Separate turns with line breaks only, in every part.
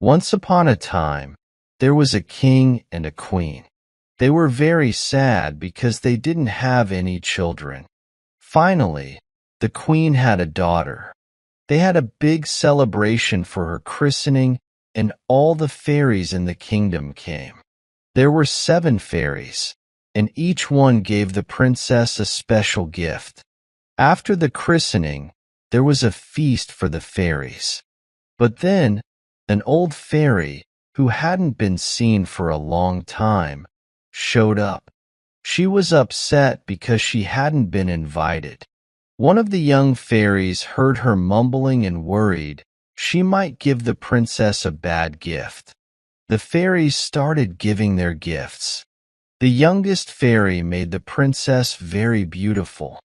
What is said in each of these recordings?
Once upon a time, there was a king and a queen. They were very sad because they didn't have any children. Finally, the queen had a daughter. They had a big celebration for her christening, and all the fairies in the kingdom came. There were 7 fairies, and each one gave the princess a special gift. After the christening, there was a feast for the fairies. But then, an old fairy, who hadn't been seen for a long time, showed up. She was upset because she hadn't been invited. One of the young fairies heard her mumbling and worried she might give the princess a bad gift. The fairies started giving their gifts. The youngest fairy made the princess very beautiful.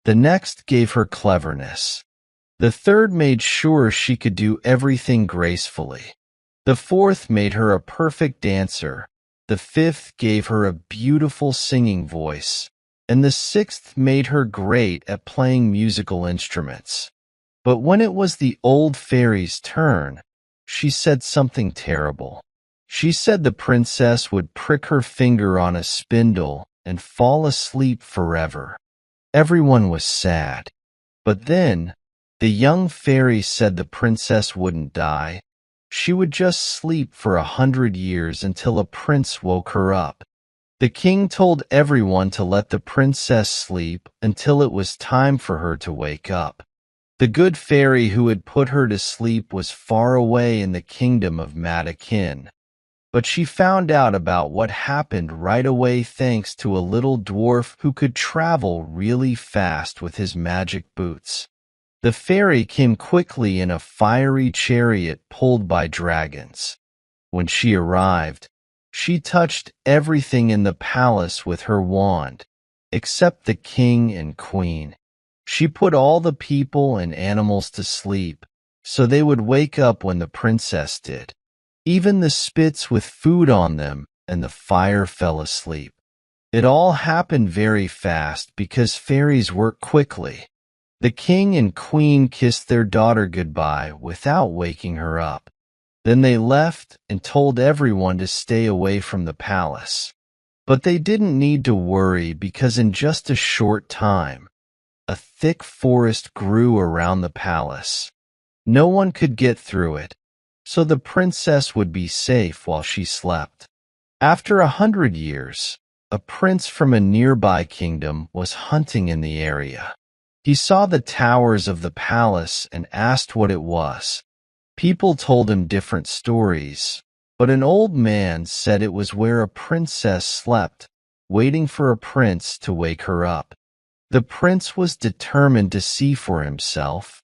The next gave her cleverness. The third made sure she could do everything gracefully. The fourth made her a perfect dancer. The fifth gave her a beautiful singing voice, and the sixth made her great at playing musical instruments. But when it was the old fairy's turn, she said something terrible. She said the princess would prick her finger on a spindle and fall asleep forever. Everyone was sad. But then, the young fairy said the princess wouldn't die. She would just sleep for 100 years until a prince woke her up. The king told everyone to let the princess sleep until it was time for her to wake up. The good fairy who had put her to sleep was far away in the kingdom of Madakin. But she found out about what happened right away thanks to a little dwarf who could travel really fast with his magic boots. The fairy came quickly in a fiery chariot pulled by dragons. When she arrived, she touched everything in the palace with her wand, except the king and queen. She put all the people and animals to sleep, so they would wake up when the princess did. Even the spits with food on them and the fire fell asleep. It all happened very fast because fairies work quickly. The king and queen kissed their daughter goodbye without waking her up. Then they left and told everyone to stay away from the palace. But they didn't need to worry because in just a short time, a thick forest grew around the palace. No one could get through it, so the princess would be safe while she slept. After 100 years, a prince from a nearby kingdom was hunting in the area. He saw the towers of the palace and asked what it was. People told him different stories, but an old man said it was where a princess slept, waiting for a prince to wake her up. The prince was determined to see for himself.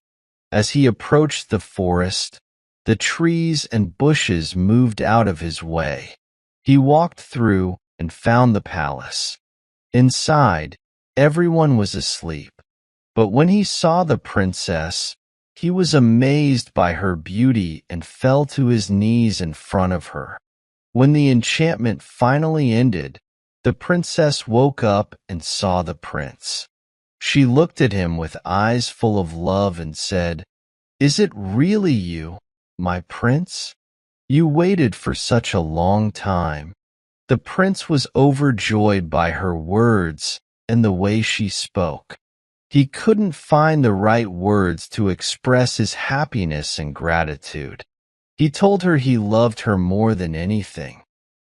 As he approached the forest, the trees and bushes moved out of his way. He walked through and found the palace. Inside, everyone was asleep. But when he saw the princess, he was amazed by her beauty and fell to his knees in front of her. When the enchantment finally ended, the princess woke up and saw the prince. She looked at him with eyes full of love and said, "Is it really you, my prince? You waited for such a long time." The prince was overjoyed by her words and the way she spoke. He couldn't find the right words to express his happiness and gratitude. He told her he loved her more than anything.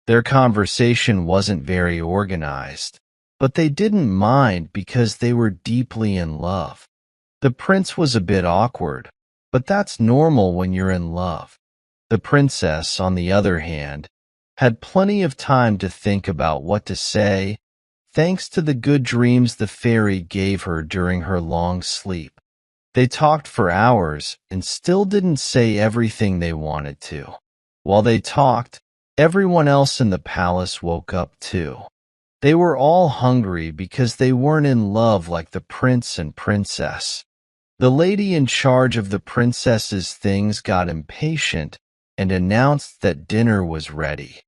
Their conversation wasn't very organized, but they didn't mind because they were deeply in love. The prince was a bit awkward, but that's normal when you're in love. The princess, on the other hand, had plenty of time to think about what to say, thanks to the good dreams the fairy gave her during her long sleep. They talked for hours and still didn't say everything they wanted to. While they talked, everyone else in the palace woke up too. They were all hungry because they weren't in love like the prince and princess. The lady in charge of the princess's things got impatient and announced that dinner was ready.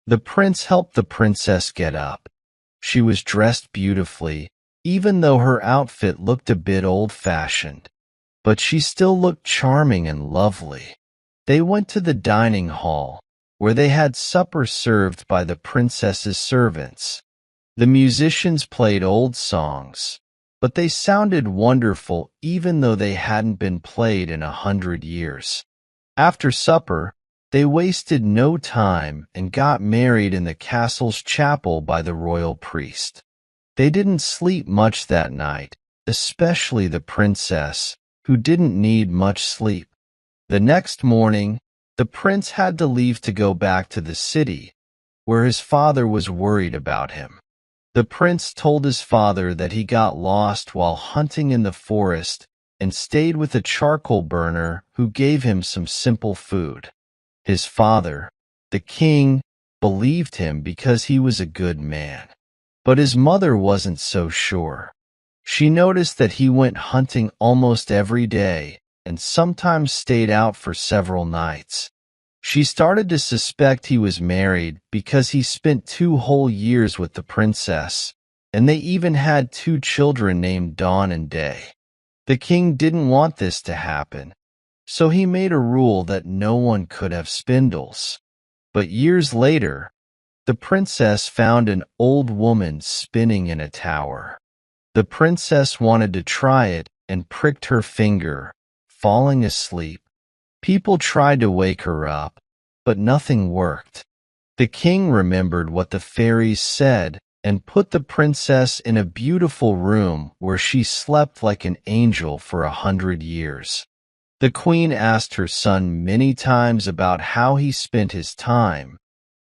The prince helped the princess get up. She was dressed beautifully, even though her outfit looked a bit old-fashioned. But she still looked charming and lovely. They went to the dining hall, where they had supper served by the princess's servants. The musicians played old songs, but they sounded wonderful even though they hadn't been played in 100 years. After supper, they wasted no time and got married in the castle's chapel by the royal priest. They didn't sleep much that night, especially the princess, who didn't need much sleep. The next morning, the prince had to leave to go back to the city, where his father was worried about him. The prince told his father that he got lost while hunting in the forest and stayed with a charcoal burner who gave him some simple food. His father, the king, believed him because he was a good man. But his mother wasn't so sure. She noticed that he went hunting almost every day and sometimes stayed out for several nights. She started to suspect he was married because he spent 2 whole years with the princess, and they even had 2 children named Dawn and Day. The king didn't want this to happen, so he made a rule that no one could have spindles. But years later, the princess found an old woman spinning in a tower. The princess wanted to try it and pricked her finger, falling asleep. People tried to wake her up, but nothing worked. The king remembered what the fairies said and put the princess in a beautiful room where she slept like an angel for 100 years. The queen asked her son many times about how he spent his time,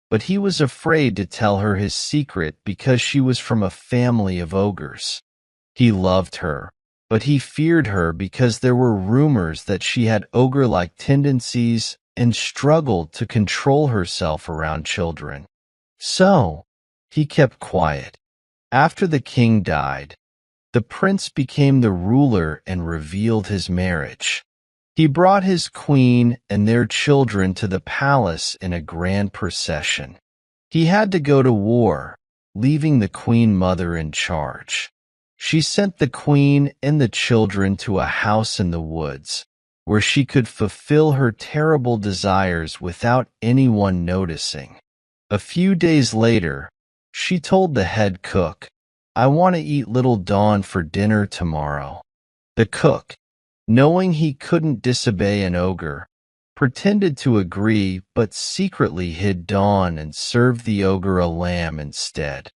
but he was afraid to tell her his secret because she was from a family of ogres. He loved her, but he feared her because there were rumors that she had ogre-like tendencies and struggled to control herself around children. So, he kept quiet. After the king died, the prince became the ruler and revealed his marriage. He brought his queen and their children to the palace in a grand procession. He had to go to war, leaving the queen mother in charge. She sent the queen and the children to a house in the woods, where she could fulfill her terrible desires without anyone noticing. A few days later, she told the head cook, "I want to eat little Dawn for dinner tomorrow." The cook, knowing he couldn't disobey an ogre, pretended to agree but secretly hid Dawn and served the ogre a lamb instead.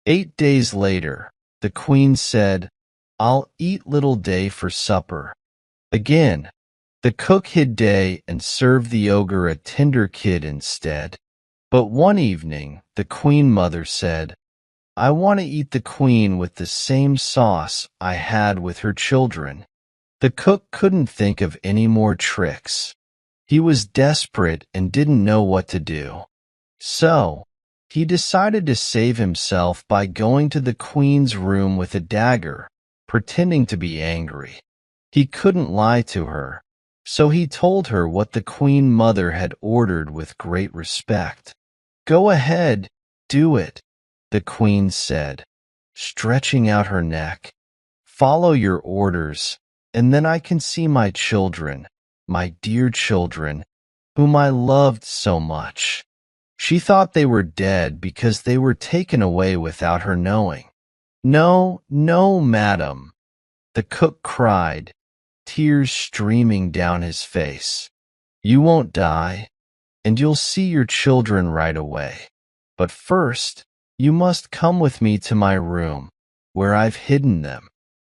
8 days later, the queen said, "I'll eat little Day for supper." Again, the cook hid Day and served the ogre a tender kid instead. But one evening, the queen mother said, "I want to eat the queen with the same sauce I had with her children." The cook couldn't think of any more tricks. He was desperate and didn't know what to do. So, he decided to save himself by going to the queen's room with a dagger, pretending to be angry. He couldn't lie to her, so he told her what the queen mother had ordered with great respect. "Go ahead, do it," the queen said, stretching out her neck. "Follow your orders, and then I can see my children, my dear children, whom I loved so much." She thought they were dead because they were taken away without her knowing. "No, no, madam," the cook cried, tears streaming down his face. "You won't die, and you'll see your children right away. But first, you must come with me to my room, where I've hidden them.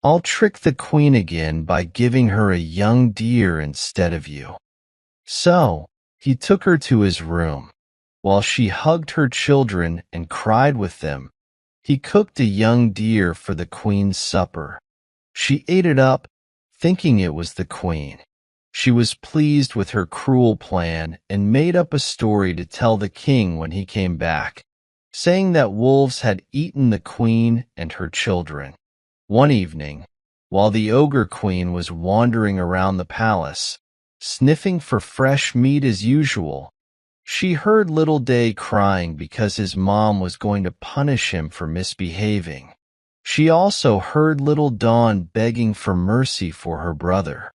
I'll trick the queen again by giving her a young deer instead of you." So, he took her to his room. While she hugged her children and cried with them, he cooked a young deer for the queen's supper. She ate it up, thinking it was the queen. She was pleased with her cruel plan and made up a story to tell the king when he came back, saying that wolves had eaten the queen and her children. One evening, while the ogre queen was wandering around the palace, sniffing for fresh meat as usual, she heard little Day crying because his mom was going to punish him for misbehaving. She also heard little Dawn begging for mercy for her brother.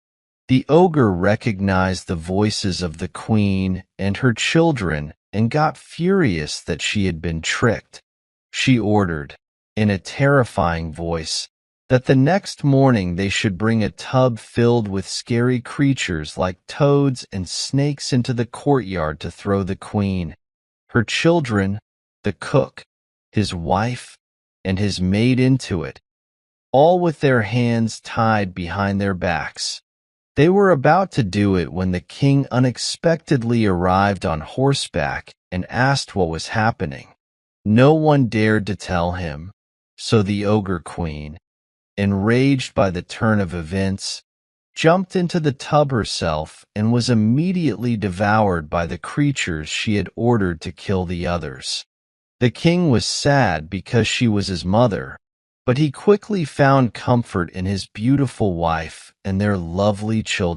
The ogre recognized the voices of the queen and her children and got furious that she had been tricked. She ordered, in a terrifying voice, that the next morning they should bring a tub filled with scary creatures like toads and snakes into the courtyard to throw the queen, her children, the cook, his wife, and his maid into it, all with their hands tied behind their backs. They were about to do it when the king unexpectedly arrived on horseback and asked what was happening. No one dared to tell him, so the ogre queen, enraged by the turn of events, jumped into the tub herself and was immediately devoured by the creatures she had ordered to kill the others. The king was sad because she was his mother, but he quickly found comfort in his beautiful wife and their lovely children.